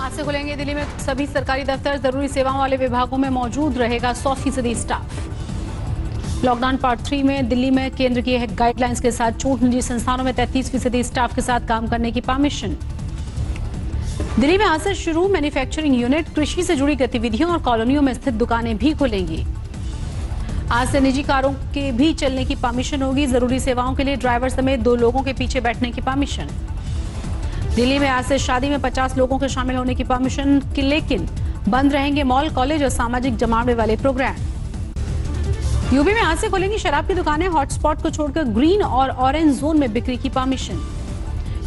आज से खुलेंगे दिल्ली में सभी सरकारी दफ्तर, जरूरी सेवाओं वाले विभागों में मौजूद रहेगा 100% स्टाफ। लॉकडाउन पार्ट 3 में दिल्ली में केंद्र की गाइडलाइंस के साथ छूट, निजी संस्थानों में 33% स्टाफ के साथ काम करने की परमिशन। दिल्ली में आज से शुरू मैन्युफैक्चरिंग यूनिट, कृषि से जुड़ी गतिविधियों और कॉलोनियों में स्थित दुकानें भी खुलेंगी। आज से निजी कारों के भी चलने की परमिशन होगी। जरूरी सेवाओं के लिए ड्राइवर समेत 2 लोगों के पीछे बैठने की परमिशन। दिल्ली में आज से शादी में 50 लोगों के शामिल होने की परमिशन, लेकिन बंद रहेंगे मॉल, कॉलेज और सामाजिक जमावड़े वाले प्रोग्राम। यूपी में आज से खुलेंगी शराब की दुकानें, हॉटस्पॉट को छोड़कर ग्रीन और ऑरेंज जोन में बिक्री की परमिशन।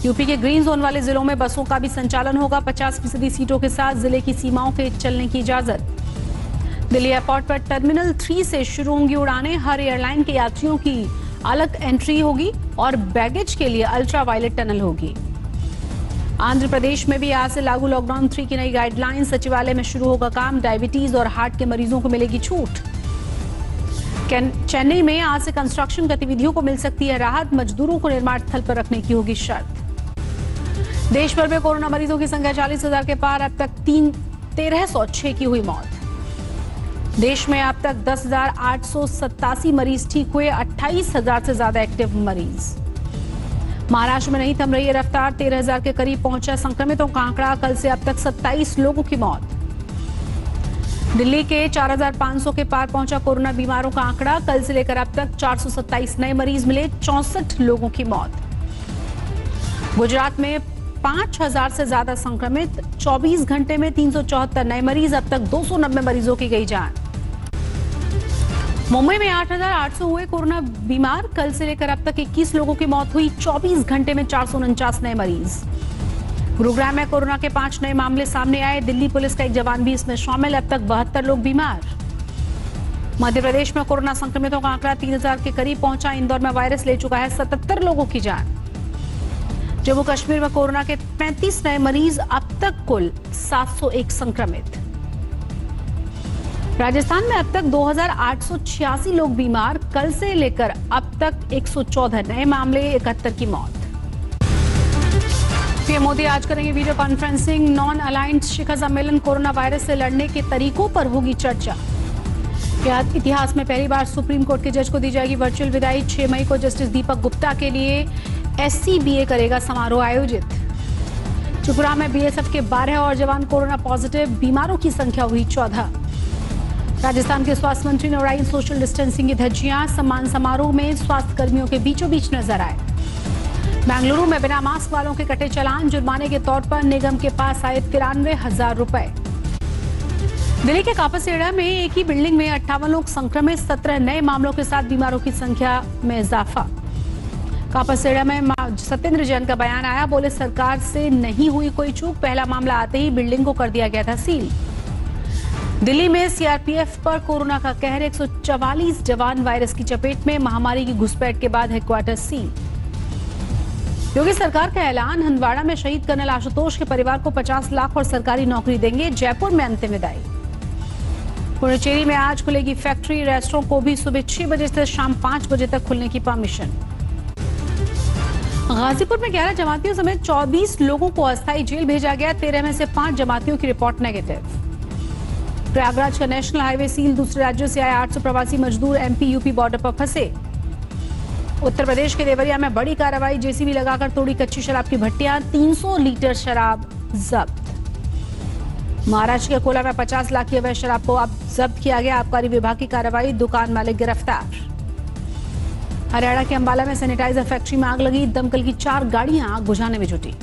यूपी के ग्रीन जोन वाले जिलों में बसों का भी संचालन होगा। 50% सीटों के साथ जिले की सीमाओं के चलने की इजाजत। दिल्ली एयरपोर्ट पर टर्मिनल 3 से शुरू होंगी उड़ानें। हर एयरलाइन के यात्रियों की अलग एंट्री होगी और बैगेज के लिए अल्ट्रा वायलेट टनल होगी। आंध्र प्रदेश में भी आज से लागू लॉकडाउन 3 की नई गाइडलाइन। सचिवालय में शुरू होगा काम। डायबिटीज और हार्ट के मरीजों को मिलेगी छूट। चेन्नई में आज से कंस्ट्रक्शन गतिविधियों को मिल सकती है राहत। मजदूरों को निर्माण स्थल पर रखने की होगी शर्त। देश भर में कोरोना मरीजों की संख्या 40,000 के पार। अब तक 1306 की हुई मौत। देश में अब तक 10,887 मरीज ठीक हुए। 28,000 से ज्यादा एक्टिव मरीज। महाराष्ट्र में नहीं थम रही है रफ्तार। 13,000 के करीब पहुंचा संक्रमितों का आंकड़ा। कल से अब तक 27 लोगों की मौत। दिल्ली के 4,500 के पार पहुंचा कोरोना बीमारों का आंकड़ा। कल से लेकर अब तक 427 नए मरीज मिले। 64 लोगों की मौत। गुजरात में 5,000 से ज्यादा संक्रमित। 24 घंटे में 374 नए मरीज। अब तक 290 मरीजों की गई जान। मुंबई में 8,800 हुए कोरोना बीमार। कल से लेकर अब तक 21 लोगों की मौत हुई। 24 घंटे में 449 नए मरीज। गुरुग्राम में कोरोना के 5 नए मामले सामने आए। दिल्ली पुलिस का एक जवान भी इसमें शामिल। अब तक 72 लोग बीमार। मध्य प्रदेश में कोरोना संक्रमितों का आंकड़ा 3,000 के करीब पहुंचा। इंदौर में वायरस ले चुका है 77 लोगों की जान। जम्मू कश्मीर में कोरोना के 35 नए मरीज। अब तक कुल 701 संक्रमित। राजस्थान में अब तक 2,886 लोग बीमार। कल से लेकर अब तक 114 नए मामले, 71 की मौत। पीएम मोदी आज करेंगे वीडियो कॉन्फ्रेंसिंग। नॉन अलाइंड शिखर सम्मेलन, कोरोना वायरस से लड़ने के तरीकों पर होगी चर्चा। इतिहास में पहली बार सुप्रीम कोर्ट के जज को दी जाएगी वर्चुअल विदाई। 6 मई को जस्टिस दीपक गुप्ता के लिए SCBA करेगा समारोह आयोजित। त्रिपुरा में BSF के 12 और जवान कोरोना पॉजिटिव। बीमारों की संख्या हुई 14। राजस्थान के स्वास्थ्य मंत्री ने उड़ाई सोशल डिस्टेंसिंग की धज्जियां। सम्मान समारोह में स्वास्थ्य कर्मियों के बीचों बीच नजर आए। बेंगलुरु में बिना मास्क वालों के कटे चालान। जुर्माने के तौर पर निगम के पास आए 93,000 रुपए। दिल्ली के कापसेड़ा में एक ही बिल्डिंग में 58 लोग संक्रमित। 17 नए मामलों के साथ बीमारों की संख्या में इजाफा। कापसेड़ा में सत्येंद्र जैन का बयान आया। बोले सरकार से नहीं हुई कोई चूक। पहला मामला आते ही बिल्डिंग को कर दिया गया था सील। दिल्ली में CRPF पर कोरोना का कहर। 144 जवान वायरस की चपेट में। महामारी की घुसपैठ के बाद हेडक्वार्टर सील। योगी सरकार का ऐलान। हंदवाड़ा में शहीद कर्नल आशुतोष के परिवार को 50 लाख और सरकारी नौकरी देंगे। जयपुर में अंतिम विदाई। पुडुचेरी में आज खुलेगी फैक्ट्री। रेस्टोरेंट को भी सुबह 6 बजे से शाम 5 बजे तक खुलने की परमिशन। गाजीपुर में 11 जमातियों समेत 24 लोगों को अस्थायी जेल भेजा गया। 13 में से 5 जमातियों की रिपोर्ट नेगेटिव। प्रयागराज का नेशनल हाईवे सील। दूसरे राज्यों से आए 800 प्रवासी मजदूर MP-UP बॉर्डर पर फंसे। उत्तर प्रदेश के देवरिया में बड़ी कार्रवाई। JCB लगाकर तोड़ी कच्ची शराब की भट्टियां। 300 लीटर शराब जब्त। महाराष्ट्र के कोला में 50 लाख की अवैध शराब को अब जब्त किया गया। आबकारी विभाग की कार्रवाई। दुकान मालिक गिरफ्तार। हरियाणा के अंबाला में सैनिटाइजर फैक्ट्री में आग लगी। दमकल की 4 गाड़ियां आग बुझाने में जुटी।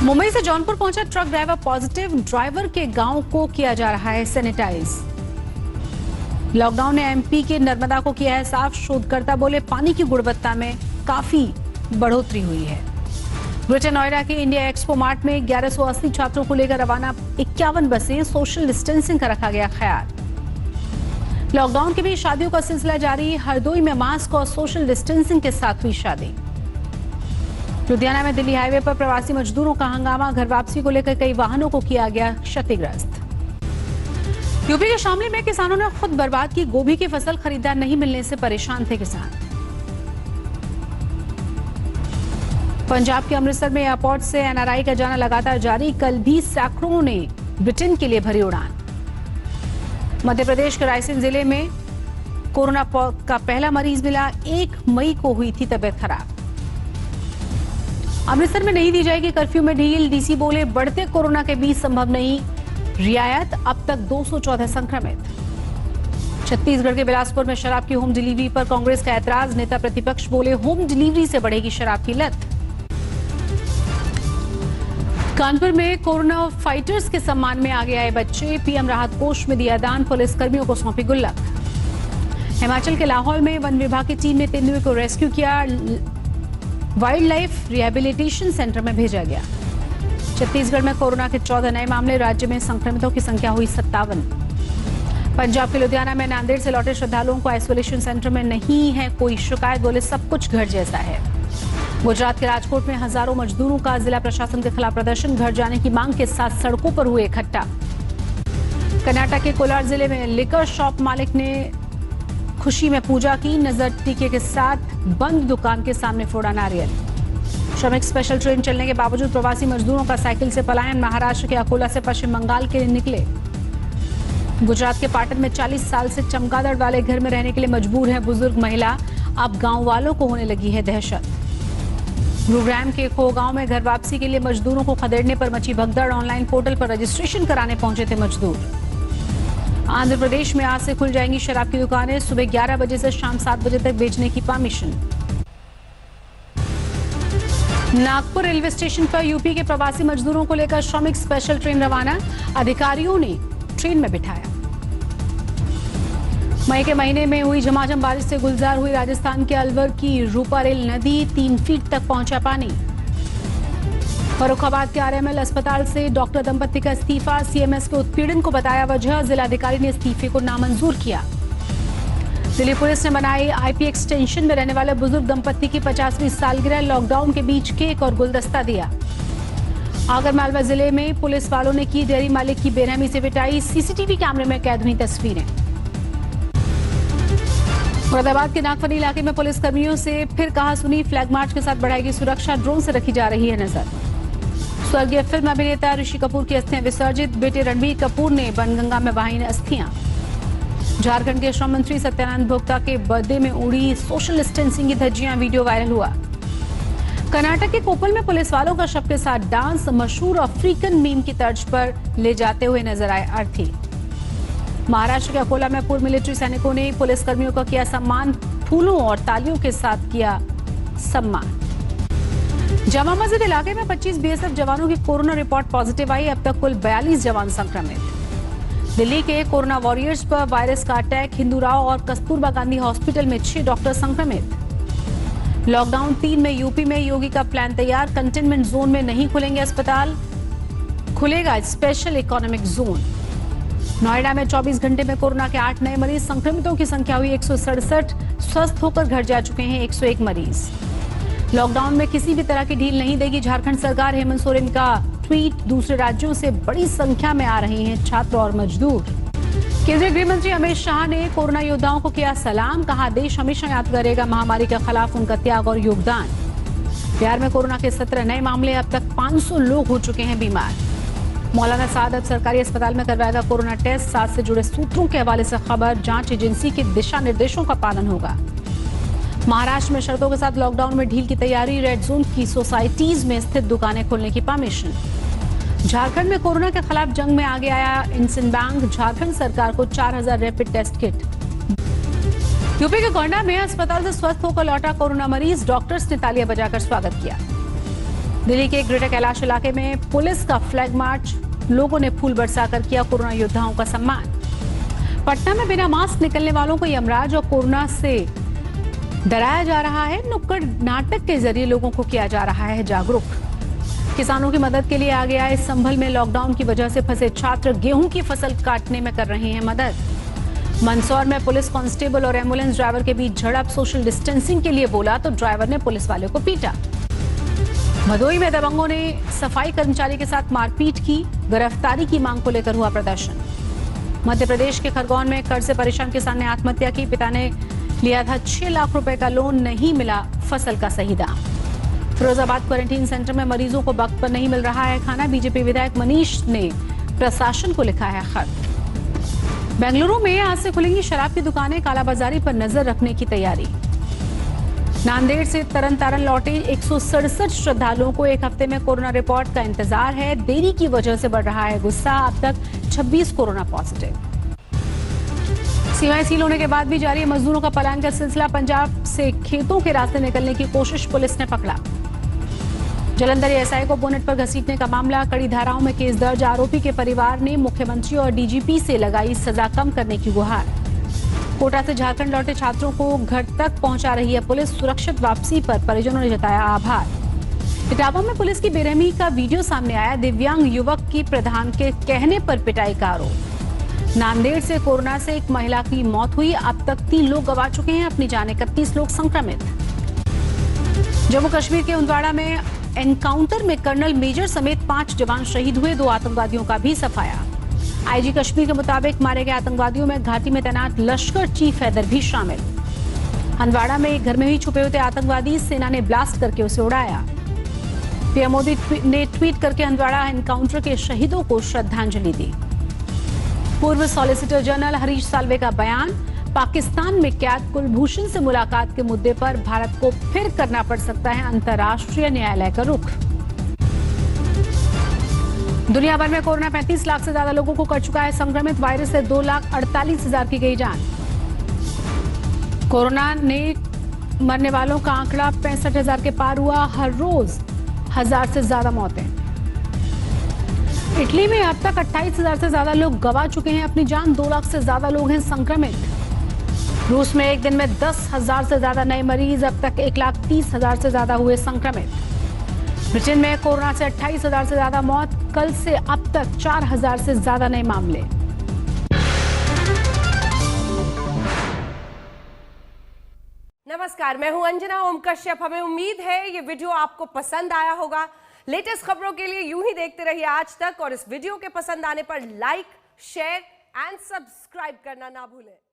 मुंबई से जौनपुर पहुंचा ट्रक ड्राइवर पॉजिटिव। ड्राइवर के गांव को किया जा रहा है सैनिटाइज। लॉकडाउन ने MP के नर्मदा को किया है साफ। शोधकर्ता बोले पानी की गुणवत्ता में काफी बढ़ोतरी हुई है। ग्रेटर नोएडा के इंडिया एक्सपो मार्ट में 1180 छात्रों को लेकर रवाना 51 बसें। सोशल डिस्टेंसिंग का रखा गया ख्याल। लॉकडाउन के बीच शादियों का सिलसिला जारी। हरदोई में मास्क और सोशल डिस्टेंसिंग के साथ हुई शादी। लुधियाना में दिल्ली हाईवे पर प्रवासी मजदूरों का हंगामा। घर वापसी को लेकर कई वाहनों को किया गया क्षतिग्रस्त। यूपी के शामली में किसानों ने खुद बर्बाद की गोभी की फसल। खरीदार नहीं मिलने से परेशान थे किसान। पंजाब के अमृतसर में एयरपोर्ट से एनआरआई का जाना लगातार जारी। कल भी सैकड़ों ने ब्रिटेन के लिए भरी उड़ान। मध्य प्रदेश के रायसेन जिले में कोरोना का पहला मरीज मिला। 1 मई को हुई थी तबीयत खराब। अमृतसर में नहीं दी जाएगी कर्फ्यू में ढील। डीसी बोले बढ़ते कोरोना के बीच संभव नहीं रियायत। अब तक 214 संक्रमित। छत्तीसगढ़ के बिलासपुर में शराब की होम डिलीवरी पर कांग्रेस का ऐतराज। नेता प्रतिपक्ष बोले होम डिलीवरी से बढ़ेगी शराब की लत। कानपुर में कोरोना फाइटर्स के सम्मान में आगे आए बच्चे। पीएम राहत कोष में दिया दान। पुलिस कर्मियों को सौंपी गुल्लक। हिमाचल के लाहौल में वन विभाग की टीम ने तेंदुए को रेस्क्यू किया। वाइल्ड लाइफ रिहेबिलिटेशन सेंटर में भेजा गया। छत्तीसगढ़ में कोरोना के 14 नए मामले। राज्य में संक्रमितों की संख्या हुई 57। पंजाब के लुधियाना में नांदेड़ से लौटे श्रद्धालुओं को आइसोलेशन सेंटर में नहीं है कोई शिकायत। बोले सब कुछ घर जैसा है। गुजरात के राजकोट में हजारों मजदूरों का जिला प्रशासन के खिलाफ प्रदर्शन। घर जाने की मांग के साथ सड़कों पर हुए इकट्ठा। कर्नाटक के कोलार जिले में लिकर शॉप मालिक ने खुशी में पूजा की। नजर टीके के साथ बंद दुकान के सामने फोड़ा नारियल। श्रमिक स्पेशल ट्रेन चलने के बावजूद प्रवासी मजदूरों का साइकिल से पलायन। महाराष्ट्र के अकोला से पश्चिम बंगाल के लिए निकले। गुजरात के पाटन में 40 साल से चमगादड़ वाले घर में रहने के लिए मजबूर है बुजुर्ग महिला। अब गांव वालों को होने लगी है दहशत। गुरुग्राम के खो गांव में घर वापसी के लिए मजदूरों को खदेड़ने पर मची भगदड़। ऑनलाइन पोर्टल पर रजिस्ट्रेशन कराने पहुंचे थे मजदूर। आंध्र प्रदेश में आज से खुल जाएंगी शराब की दुकानें। सुबह 11 बजे से शाम 7 बजे तक बेचने की परमिशन। नागपुर रेलवे स्टेशन पर यूपी के प्रवासी मजदूरों को लेकर श्रमिक स्पेशल ट्रेन रवाना। अधिकारियों ने ट्रेन में बिठाया। मई के महीने में हुई झमाझम बारिश से गुलजार हुई राजस्थान के अलवर की रूपारेल नदी। 3 फीट तक पहुंचा पानी। फर्रुखाबाद के आरएमएल अस्पताल से डॉक्टर दंपति का इस्तीफा। सीएमएस के उत्पीड़न को बताया वजह। जिलाधिकारी ने इस्तीफे को नामंजूर किया। दिल्ली पुलिस ने मनाई आईपी एक्सटेंशन में रहने वाले बुजुर्ग दंपति की 50वीं सालगिरह। लॉकडाउन के बीच केक और गुलदस्ता दिया। आगरमालवा जिले में पुलिस वालों ने की डेयरी मालिक की बेरहमी से पिटाई। सीसीटीवी कैमरे में कैद हुई तस्वीरें। मुरादाबाद के नागफनी इलाके में पुलिस कर्मियों से फिर कहा सुनी। फ्लैग मार्च के साथ बढ़ाएगी सुरक्षा। ड्रोन से रखी जा रही है नजर। स्वर्गीय फिल्म अभिनेता ऋषि कपूर की अस्थियां विसर्जित। बेटे रणबीर कपूर ने बनगंगा में बहाई अस्थियां। झारखंड के श्रम मंत्री सत्यानंद भोक्ता के बर्थडे में उड़ी सोशल डिस्टेंसिंग की धज्जियां। वीडियो वायरल हुआ। कर्नाटक के कोपल में पुलिस वालों का शव के साथ डांस। मशहूर अफ्रीकन मीम की तर्ज पर ले जाते हुए नजर आए अर्थी। महाराष्ट्र के अकोला में पूर्व मिलिट्री सैनिकों ने पुलिस कर्मियों का किया सम्मान। फूलों और तालियों के साथ किया सम्मान। जामा मस्जिद इलाके में 25 बीएसएफ जवानों की कोरोना रिपोर्ट पॉजिटिव आई। अब तक कुल 42 जवान संक्रमित। दिल्ली के कोरोना वॉरियर्स पर वायरस का अटैक। हिंदू राव और कस्तूरबा गांधी हॉस्पिटल में 6 डॉक्टर संक्रमित। लॉकडाउन 3 में यूपी में योगी का प्लान तैयार। कंटेनमेंट जोन में नहीं खुलेंगे अस्पताल, खुलेगा स्पेशल इकोनॉमिक जोन। नोएडा में 24 घंटे में कोरोना के 8 नए मरीज। संक्रमितों की संख्या हुई 167। स्वस्थ होकर घर जा चुके हैं 101 मरीज। लॉकडाउन में किसी भी तरह की ढील नहीं देगी झारखंड सरकार। हेमंत सोरेन का ट्वीट। दूसरे राज्यों से बड़ी संख्या में आ रहे हैं छात्र और मजदूर। केंद्रीय गृह मंत्री अमित शाह ने कोरोना योद्धाओं को किया सलाम। कहा देश हमेशा याद करेगा महामारी के खिलाफ उनका त्याग और योगदान। बिहार में कोरोना के 17 नए मामले। अब तक 500 लोग हो चुके हैं बीमार। मौलाना साद सरकारी अस्पताल में करवाएगा कोरोना टेस्ट। साथ से जुड़े सूत्रों के हवाले से खबर। जांच एजेंसी के दिशा निर्देशों का पालन होगा। महाराष्ट्र में शर्तों के साथ लॉकडाउन में ढील की तैयारी। रेड जोन की सोसाइटीज में स्थित दुकानें खोलने की परमिशन। झारखंड में कोरोना के खिलाफ जंग में आगे आया इंडियन बैंक। झारखंड सरकार को 4000 रैपिड टेस्ट किट। यूपी के गोंडा में अस्पताल से स्वस्थ होकर लौटा कोरोना मरीज। डॉक्टर्स ने तालियां बजाकर स्वागत किया। दिल्ली के ग्रेटर कैलाश इलाके में पुलिस का फ्लैग मार्च। लोगों ने फूल बरसाकर किया कोरोना योद्धाओं का सम्मान। पटना में बिना मास्क निकलने वालों को यमराज और कोरोना से डराया जा रहा है। नुक्कड़ नाटक के जरिए लोगों को किया जा रहा है जागरूक। किसानों की मदद के लिए आगे आए। संभल में लॉकडाउन की वजह से फंसे छात्र गेहूं की फसल काटने में कर रहे हैं मदद। मंदसौर में पुलिस कांस्टेबल और एम्बुलेंस ड्राइवर के बीच झड़प। सोशल डिस्टेंसिंग के लिए बोला तो ड्राइवर ने पुलिस वाले को पीटा। भदोही में दबंगों ने सफाई कर्मचारी के साथ मारपीट की। गिरफ्तारी की मांग को लेकर हुआ प्रदर्शन। मध्य प्रदेश के खरगोन में कर्ज से परेशान किसान ने आत्महत्या की। पिता ने लिया था 6 लाख रुपए का लोन। नहीं मिला फसल का सही दाम। फिरोजाबाद क्वारंटीन सेंटर में मरीजों को वक्त पर नहीं मिल रहा है खाना। बीजेपी विधायक मनीष ने प्रशासन को लिखा है खत। बेंगलुरु में आज से खुलेंगी शराब की दुकानें, कालाबाजारी पर नजर रखने की तैयारी। नांदेड़ से तरन तारण लौटे 167 श्रद्धालुओं को एक हफ्ते में कोरोना रिपोर्ट का इंतजार है। देरी की वजह से बढ़ रहा है गुस्सा। अब तक 26 कोरोना पॉजिटिव। सीमाएं सील होने के बाद भी जारी है मजदूरों का पलायन का सिलसिला। पंजाब से खेतों के रास्ते निकलने की कोशिश पुलिस ने पकड़ा। जलंधर एएसआई को बोनेट पर घसीटने का मामला, कड़ी धाराओं में केस दर्ज। आरोपी के परिवार ने मुख्यमंत्री और डीजीपी से लगाई सजा कम करने की गुहार। कोटा से झारखंड लौटे छात्रों को घर तक पहुंचा रही है पुलिस। सुरक्षित वापसी पर परिजनों ने जताया आभार। इटावा में पुलिस की बेरहमी का वीडियो सामने आया। दिव्यांग युवक की प्रधान के कहने पर पिटाई का आरोप। नांदेड़ से कोरोना से एक महिला की मौत हुई। अब तक 3 लोग गंवा चुके हैं अपनी जानें, 31 लोग संक्रमित। जम्मू कश्मीर के उंदवाड़ा में एनकाउंटर में कर्नल मेजर समेत 5 जवान शहीद हुए। 2 आतंकवादियों का भी सफाया। आईजी कश्मीर के मुताबिक मारे गए आतंकवादियों में घाटी में तैनात लश्कर चीफ हैदर भी शामिल। हंदवाड़ा में एक घर में ही छुपे हुए आतंकवादी, सेना ने ब्लास्ट करके उसे उड़ाया। पीएम मोदी ने ट्वीट करके हंदवाड़ा एनकाउंटर के शहीदों को श्रद्धांजलि दी। पूर्व सॉलिसिटर जनरल हरीश साल्वे का बयान, पाकिस्तान में कैद कुलभूषण से मुलाकात के मुद्दे पर भारत को फिर करना पड़ सकता है अंतर्राष्ट्रीय न्यायालय का रुख। दुनिया भर में कोरोना 35 लाख से ज्यादा लोगों को कर चुका है संक्रमित। वायरस से 2,48,000 की गई जान। कोरोना ने मरने वालों का आंकड़ा 65,000 के पार हुआ। हर रोज 1,000 से ज्यादा मौतें। इटली में अब तक 28,000 से ज्यादा लोग गंवा चुके हैं अपनी जान। 2 लाख से ज्यादा लोग हैं संक्रमित। रूस में एक दिन में 10,000 से ज्यादा नए मरीज। अब तक 1,30,000 से ज्यादा हुए संक्रमित। ब्रिटेन में कोरोना से 28,000 से ज्यादा मौत। कल से अब तक 4,000 से ज्यादा नए मामले। नमस्कार, मैं हूं अंजना ओम कश्यप। हमें उम्मीद है ये वीडियो आपको पसंद आया होगा। लेटेस्ट खबरों के लिए यूं ही देखते रहिए आज तक, और इस वीडियो के पसंद आने पर लाइक, शेयर एंड सब्सक्राइब करना ना भूलें।